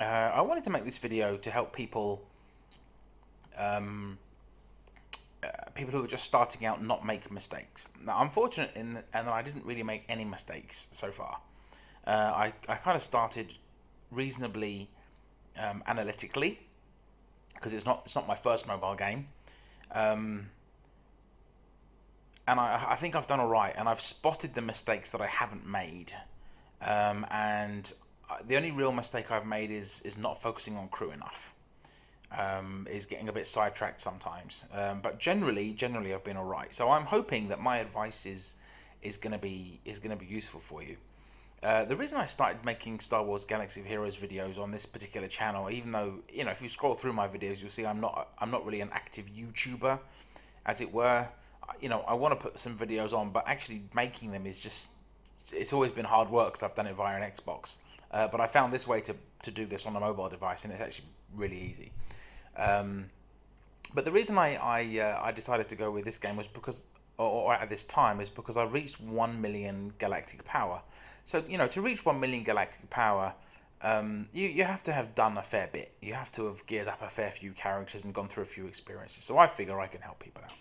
I wanted to make this video to help people who are just starting out not make mistakes. Now, I'm fortunate and I didn't really make any mistakes so far. I kind of started reasonably analytically because it's not my first mobile game, and I think I've done all right, and I've spotted the mistakes that I haven't made, and the only real mistake I've made is not focusing on crew enough. Is getting a bit sidetracked sometimes, but generally I've been all right. So I'm hoping that my advice is gonna be useful for you. The reason I started making Star Wars Galaxy of Heroes videos on this particular channel, even though if you scroll through my videos, you'll see I'm not really an active YouTuber, as it were. I want to put some videos on, but actually making them is just it's always been hard work because I've done it via an Xbox. But I found this way to do this on a mobile device, and it's actually really easy. But the reason I decided to go with this game was because, or at this time, is because I reached 1 million galactic power. So to reach 1 million galactic power, you have to have done a fair bit. You have to have geared up a fair few characters and gone through a few experiences. So I figure I can help people out.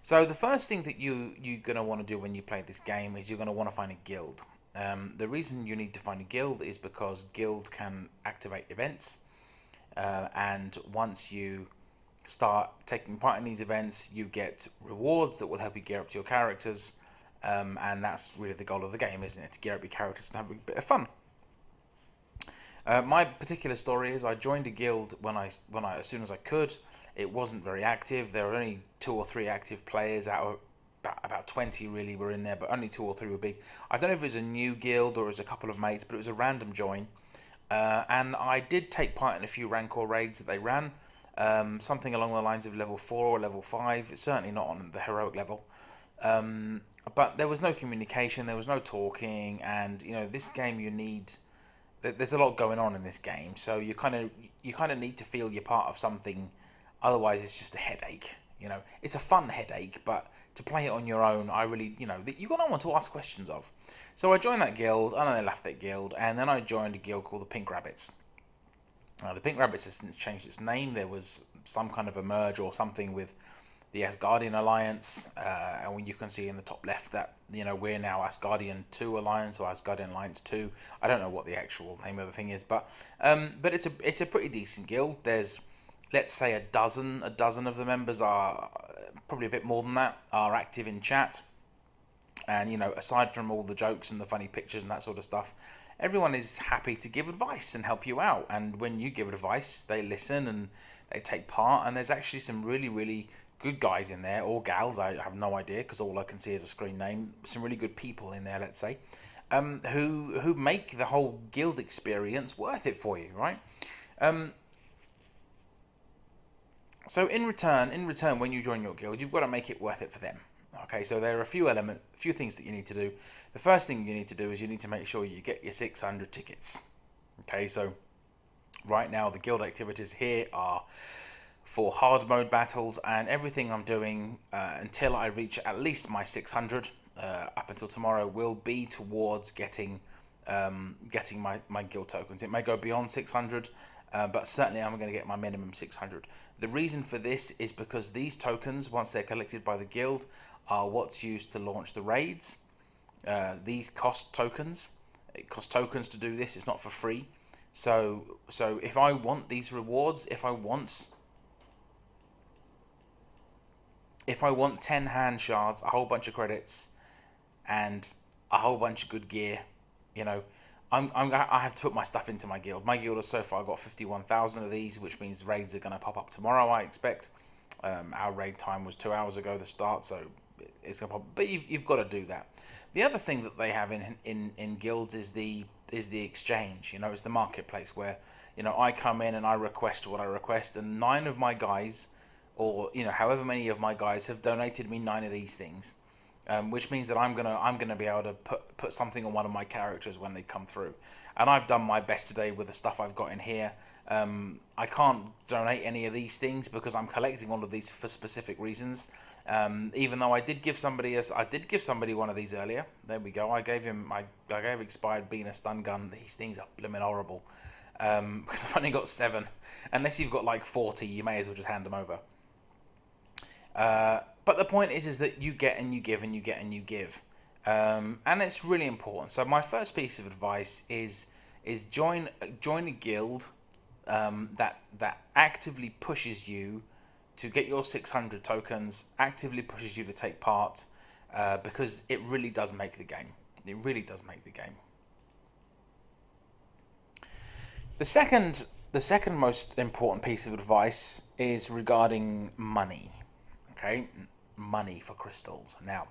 So the first thing that you're gonna want to do when you play this game is you're gonna want to find a guild. The reason you need to find a guild is because guilds can activate events, and once you start taking part in these events, you get rewards that will help you gear up to your characters, and that's really the goal of the game, isn't it? To gear up your characters and have a bit of fun. My particular story is I joined a guild when I as soon as I could. It wasn't very active. There were only 2 or 3 active players out of about 20 really were in there, but only 2 or 3 were big. I don't know if it was a new guild or it was a couple of mates, but it was a random join. And I did take part in a few Rancor raids that they ran, something along the lines of level 4 or level 5. It's certainly not on the heroic level. But there was no communication, there was no talking, and this game there's a lot going on in this game, so you kind of need to feel you're part of something. Otherwise, it's just a headache. It's a fun headache, but to play it on your own, I really, you've got no one to ask questions of. So I joined that guild, and then I left that guild, and then I joined a guild called the Pink Rabbits. The Pink Rabbits has since changed its name. There was some kind of a merge or something with the Asgardian Alliance, and when you can see in the top left that we're now Asgardian 2 Alliance or Asgardian Alliance 2. I don't know what the actual name of the thing is, but it's a pretty decent guild. There's, let's say, a dozen of the members are, probably a bit more than that, are active in chat. And aside from all the jokes and the funny pictures and that sort of stuff, everyone is happy to give advice and help you out. And when you give advice, they listen and they take part. And there's actually some really, really good guys in there, or gals, I have no idea because all I can see is a screen name. Some really good people in there, let's say, who make the whole guild experience worth it for you, right? So in return, when you join your guild, you've got to make it worth it for them. Okay, so there are a few things that you need to do. The first thing you need to do is you need to make sure you get your 600 tickets. Okay, so right now the guild activities here are for hard mode battles, and everything I'm doing until I reach at least my 600 up until tomorrow will be towards getting my guild tokens. It may go beyond 600, but certainly I'm going to get my minimum 600. The reason for this is because these tokens, once they're collected by the guild, are what's used to launch the raids. These cost tokens. It costs tokens to do this. It's not for free. So if I want these rewards, if I want 10 hand shards, a whole bunch of credits, and a whole bunch of good gear, I have to put my stuff into my guild. My guild has so far got 51,000 of these, which means raids are going to pop up tomorrow, I expect. Our raid time was 2 hours ago, the start, so it's going to pop. But you've got to do that. The other thing that they have in guilds is the exchange. It's the marketplace where I come in and I request what I request, and 9 of my guys, or however many of my guys, have donated me 9 of these things. Which means that I'm gonna be able to put something on one of my characters when they come through, and I've done my best today with the stuff I've got in here. I can't donate any of these things because I'm collecting all of these for specific reasons. Even though I did give somebody one of these earlier. There we go. I gave expired being a stun gun. These things are blimmin' horrible. Because I've only got 7. Unless you've got like 40, you may as well just hand them over. But the point is that you get and you give and you get and you give, and it's really important. So my first piece of advice is join a guild that actively pushes you to get your 600 tokens, actively pushes you to take part, because it really does make the game. It really does make the game. The second most important piece of advice is regarding money. Okay, money for crystals. Now,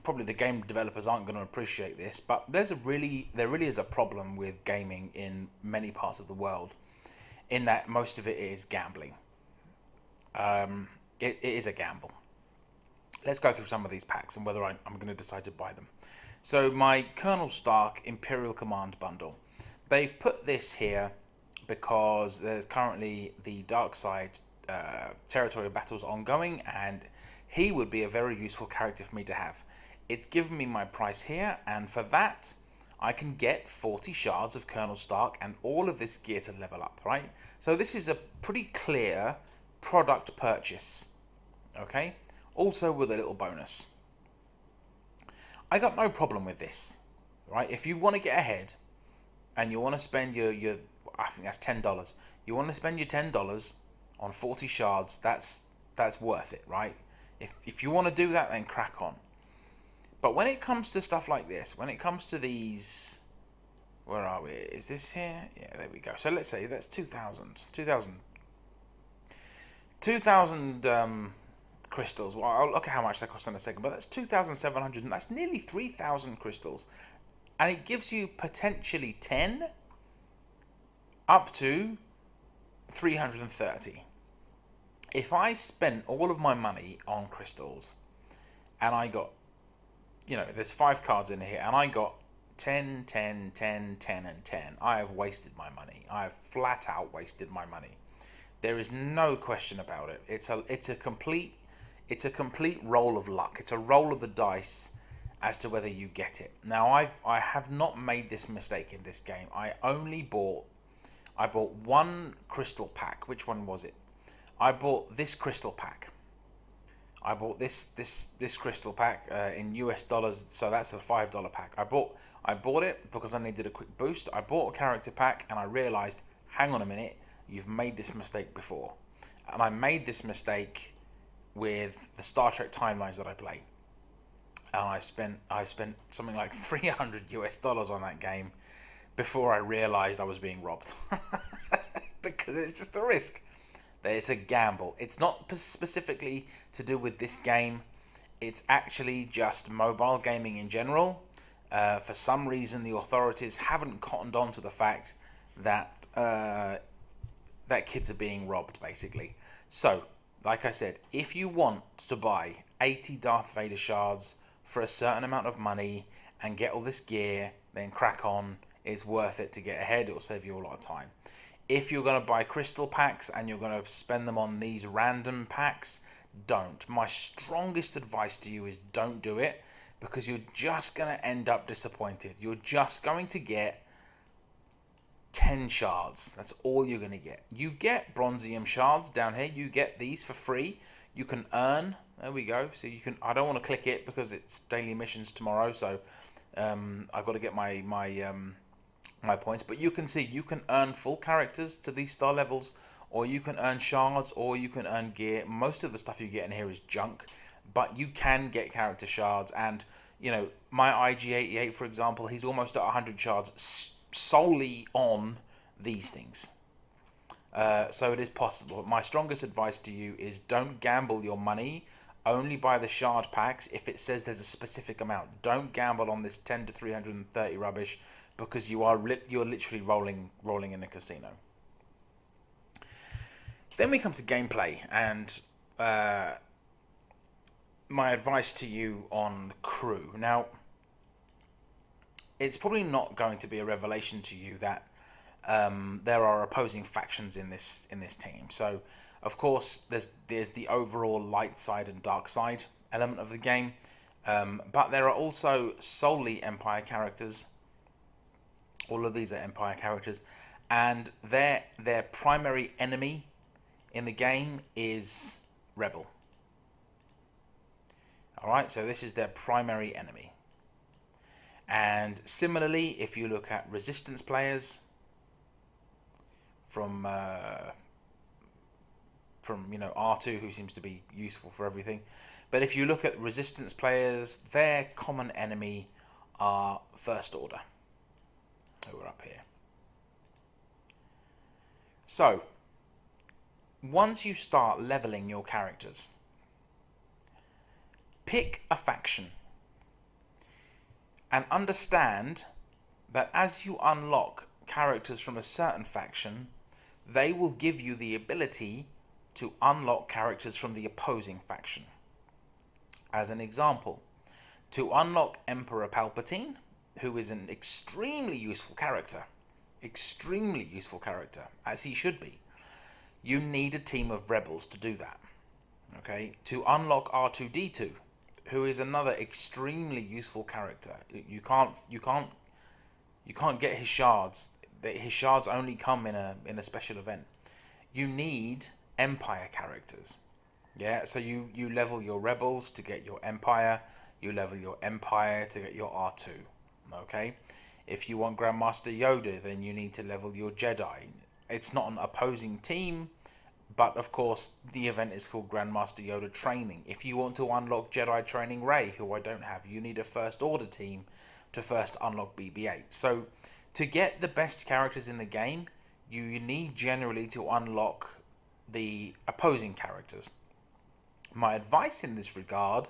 probably the game developers aren't going to appreciate this, but there really is a problem with gaming in many parts of the world, in that most of it is gambling. It is a gamble. Let's go through some of these packs and whether I'm going to decide to buy them. So my Colonel Stark Imperial Command bundle. They've put this here because there's currently the dark side territory battles ongoing, and he would be a very useful character for me to have. It's given me my price here, and for that I can get 40 shards of Colonel Stark and all of this gear to level up, right? So this is a pretty clear product purchase, okay? Also with a little bonus. I got no problem with this, right? If you want to get ahead and you want to spend your I think that's $10. You want to spend your $10 on 40 shards, that's worth it, right? If you want to do that, then crack on. But when it comes to stuff like this, when it comes to these, where are we? Is this here? Yeah, there we go. So let's say that's 2,000 crystals. Well, I'll look at how much that costs in a second, but that's 2,700, and that's nearly 3,000 crystals. And it gives you potentially 10 up to 330. If I spent all of my money on crystals and I got, there's 5 cards in here, and I got 10, 10, 10, 10, and 10, I have wasted my money. I have flat out wasted my money. There is no question about it. It's a complete roll of luck. It's a roll of the dice as to whether you get it. Now I have not made this mistake in this game. I bought one crystal pack. Which one was it? I bought this crystal pack. I bought this crystal pack in US dollars, so that's a $5 pack. I bought it because I needed a quick boost. I bought a character pack and I realized, hang on a minute, you've made this mistake before. And I made this mistake with the Star Trek timelines that I play. And I spent something like $300 US on that game before I realized I was being robbed. Because it's just a risk. It's a gamble. It's not specifically to do with this game. It's actually just mobile gaming in general. For some reason, the authorities haven't cottoned on to the fact that that kids are being robbed, basically. So, like I said, if you want to buy 80 Darth Vader shards for a certain amount of money and get all this gear, then crack on. It's worth it to get ahead. It will save you a lot of time. If you're going to buy crystal packs and you're going to spend them on these random packs, don't. My strongest advice to you is don't do it, because you're just going to end up disappointed. You're just going to get 10 shards. That's all you're going to get. You get bronzium shards down here. You get these for free. You can earn. There we go. So you can. I don't want to click it because it's daily missions tomorrow. So I've got to get my points. But you can see you can earn full characters to these star levels, or you can earn shards, or you can earn gear. Most of the stuff you get in here is junk, but you can get character shards. And my IG88, for example, he's almost at 100 shards solely on these things. So it is possible. My strongest advice to you is don't gamble your money. Only buy the shard packs if it says there's a specific amount. Don't gamble on this 10 to 330 rubbish, because you're literally rolling in a casino. Then we come to gameplay, and my advice to you on crew. Now, it's probably not going to be a revelation to you that there are opposing factions in this team. So, of course, there's the overall light side and dark side element of the game, but there are also solely Empire characters, All of these are Empire characters, and their primary enemy in the game is Rebel. Alright, so this is their primary enemy. And similarly, if you look at Resistance players from R2, who seems to be useful for everything, but if you look at Resistance players, their common enemy are First Order, who are up here. So, once you start leveling your characters, pick a faction and understand that as you unlock characters from a certain faction, they will give you the ability to unlock characters from the opposing faction. As an example, to unlock Emperor Palpatine, who is an extremely useful character, as he should be, you need a team of rebels to do that. Okay, to unlock R2-D2, who is another extremely useful character. You can't get his shards. His shards only come in a special event. You need Empire characters. Yeah, so you level your rebels to get your Empire. You level your Empire to get your R2. Okay, if you want Grandmaster Yoda, then you need to level your Jedi. It's not an opposing team, but of course the event is called Grandmaster Yoda Training. If you want to unlock Jedi Training Rey, who I don't have, you need a First Order team to first unlock BB-8. So to get the best characters in the game, you need generally to unlock the opposing characters. My advice in this regard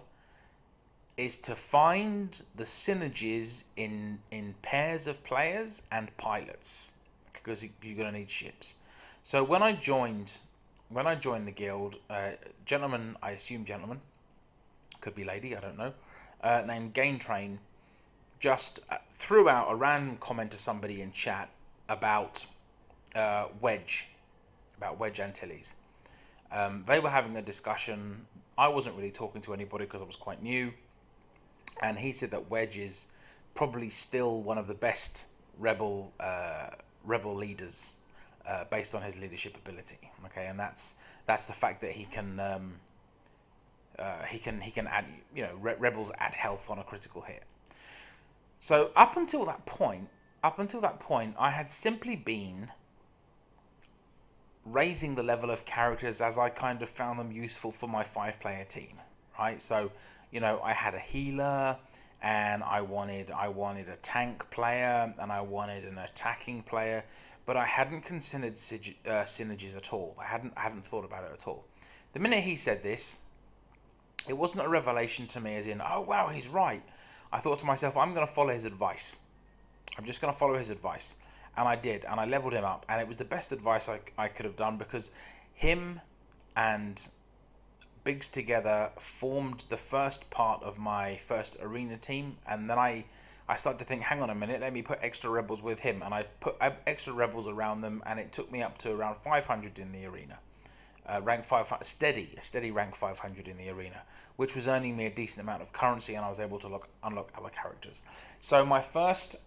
is to find the synergies in pairs of players and pilots, because you're going to need ships. So when I joined the guild, gentleman, I assume gentleman, could be lady, I don't know, named Gain Train, just threw out a random comment to somebody in chat about Wedge Antilles. They were having a discussion. I wasn't really talking to anybody because I was quite new, and he said that Wedge is probably still one of the best rebel leaders based on his leadership ability. Okay, and that's the fact that he can add, rebels add health on a critical hit. So up until that point, I had simply been raising the level of characters as I kind of found them useful for my 5-player team, right? So, I had a healer, and I wanted a tank player, and I wanted an attacking player, but I hadn't considered synergies at all. I hadn't thought about it at all. The minute he said this, it wasn't a revelation to me as in, oh wow, he's right. I thought to myself, I'm going to follow his advice. I'm just going to follow his advice. And I did, and I leveled him up, and it was the best advice I could have done, because him and Biggs together formed the first part of my first arena team, and then I started to think, hang on a minute, let me put extra rebels with him, and I put extra rebels around them, and it took me up to around 500 in the arena. Rank 500, steady rank 500 in the arena, which was earning me a decent amount of currency, and I was able to unlock other characters. So my first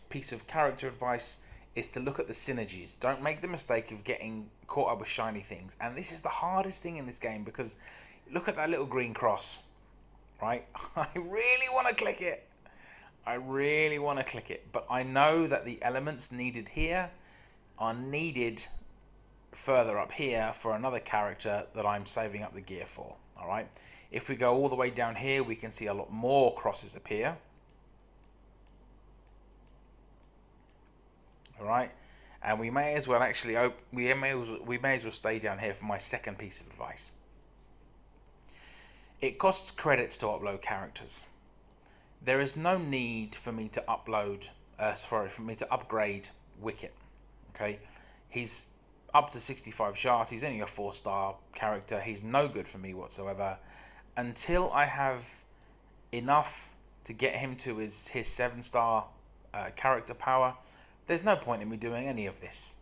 piece of character advice is to look at the synergies. Don't make the mistake of getting caught up with shiny things. And this is the hardest thing in this game, because look at that little green cross, right? I really want to click it. But I know that the elements needed here are needed further up here for another character that I'm saving up the gear for. All right. If we go all the way down here, we can see a lot more crosses appear. All right, and we may as well actually we may as well stay down here for my second piece of advice. It costs credits to upload characters. There is no need for me to upgrade Wicket. Okay, he's up to 65 shards. He's only a 4-star character. He's no good for me whatsoever until I have enough to get him to his 7-star character power. There's no point in me doing any of this.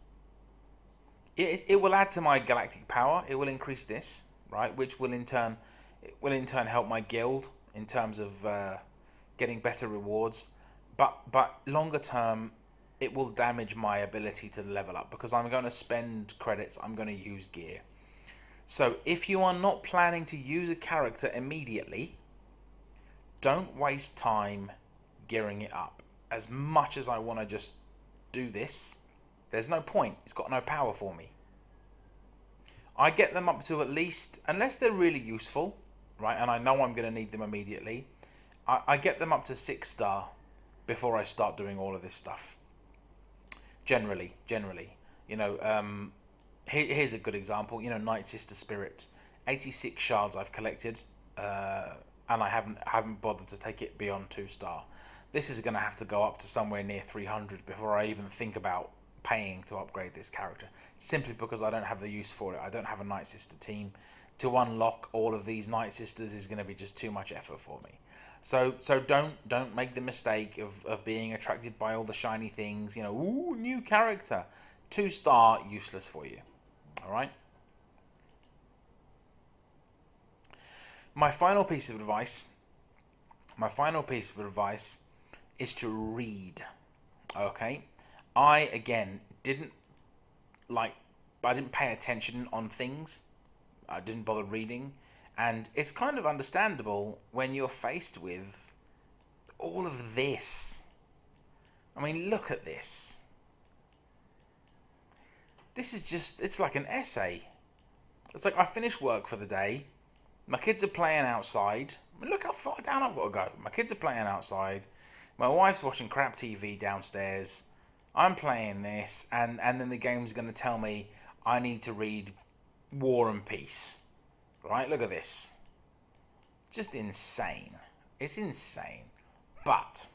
It will add to my galactic power. It will increase this, right? Which will in turn help my guild in terms of getting better rewards. but longer term, it will damage my ability to level up because I'm going to spend credits. I'm going to use gear. So if you are not planning to use a character immediately, don't waste time gearing it up. As much as I want to just do this, there's no point. It's got no power for me. I get them up to at least, unless they're really useful, right, and I know I'm going to need them immediately, I get them up to 6-star before I start doing all of this stuff. Generally. Here's a good example. Night Sister Spirit, 86 shards I've collected, and I haven't bothered to take it beyond 2-star. This is going to have to go up to somewhere near 300 before I even think about paying to upgrade this character, simply because I don't have the use for it. I don't have a Night Sister team. To unlock all of these Night Sisters is going to be just too much effort for me. So don't make the mistake of being attracted by all the shiny things. Ooh, new character, 2-star, useless for you. All right. My final piece of advice is to read. Okay, I didn't pay attention on things. I didn't bother reading, and it's kind of understandable when you're faced with all of this. I mean, look at this. This is it's like an essay. It's like I finished work for the day. My kids are playing outside. I mean, look how far down I've got to go. My kids are playing outside. My wife's watching crap TV downstairs. I'm playing this, and then the game's going to tell me I need to read War and Peace. Right? Look at this. Just insane. It's insane. But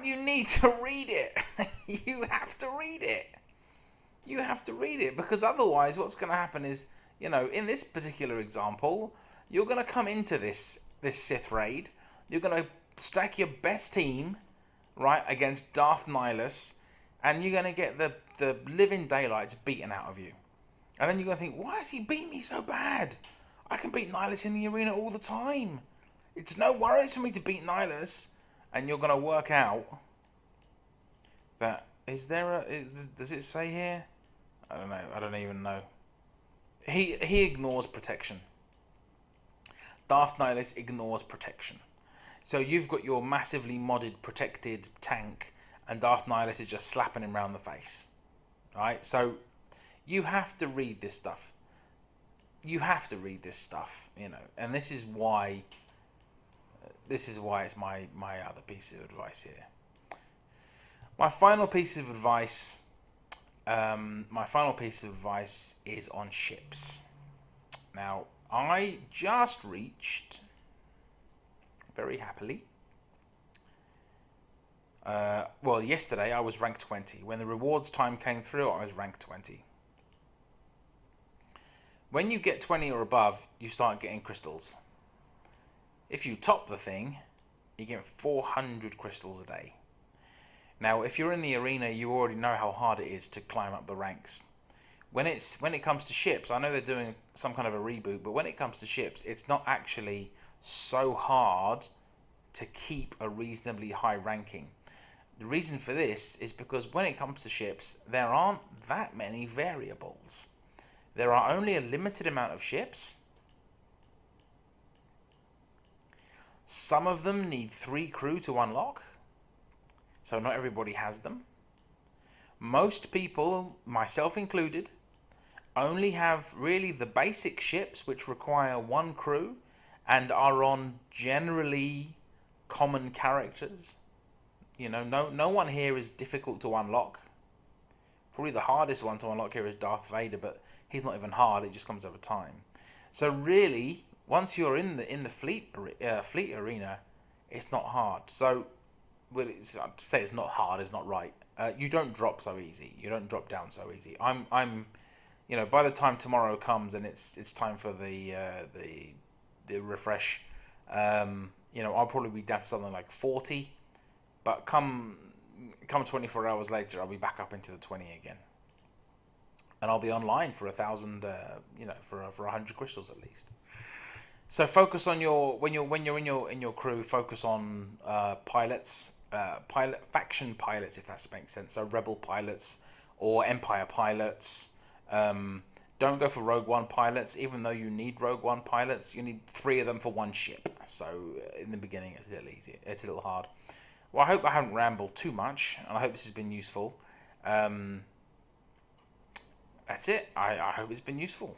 you need to read it. You have to read it. You have to read it, because otherwise what's going to happen is, in this particular example, you're going to come into this Sith raid, you're going to stack your best team, right, against Darth Nihilus, and you're going to get the living daylights beaten out of you. And then you're going to think, why has he beat me so bad? I can beat Nihilus in the arena all the time. It's no worries for me to beat Nihilus. And you're going to work out that, does it say here? I don't know. I don't even know. He ignores protection. Darth Nihilus ignores protection. So you've got your massively modded protected tank, and Darth Nihilus is just slapping him around the face. Right? So you have to read this stuff. And this is why it's my other piece of advice here. My final piece of advice is on ships. Now, I just reached, very happily, yesterday I was rank 20. When the rewards time came through, I was rank 20. When you get 20 or above, you start getting crystals. If you top the thing, you get 400 crystals a day. Now, if you're in the arena, you already know how hard it is to climb up the ranks. When it comes to ships, I know they're doing some kind of a reboot, but when it comes to ships, it's not actually so hard to keep a reasonably high ranking. The reason for this is because when it comes to ships, there aren't that many variables. There are only a limited amount of ships. Some of them need 3 crew to unlock, so not everybody has them. Most people, myself included, only have really the basic ships, which require 1 crew and are on generally common characters. No one here is difficult to unlock. Probably the hardest one to unlock here is Darth Vader, but he's not even hard, it just comes over time. So really, once you're in the fleet arena, it's not hard. So, to say it's not hard is not right. You don't drop so easy. You don't drop down so easy. I'm by the time tomorrow comes and it's time for the refresh, I'll probably be down to something like 40, but come 24 hours later, I'll be back up into the 20 again, and I'll be online for 1,000, for 100 crystals at least. So focus on your when you're in your crew. Focus on pilots, pilot faction pilots, if that makes sense. So rebel pilots or Empire pilots. Um, don't go for Rogue One pilots, even though you need Rogue One pilots. You need three of them for one ship. So in the beginning, it's a little easy. It's a little hard. Well, I hope I haven't rambled too much, and I hope this has been useful. Um, that's it. I hope it's been useful.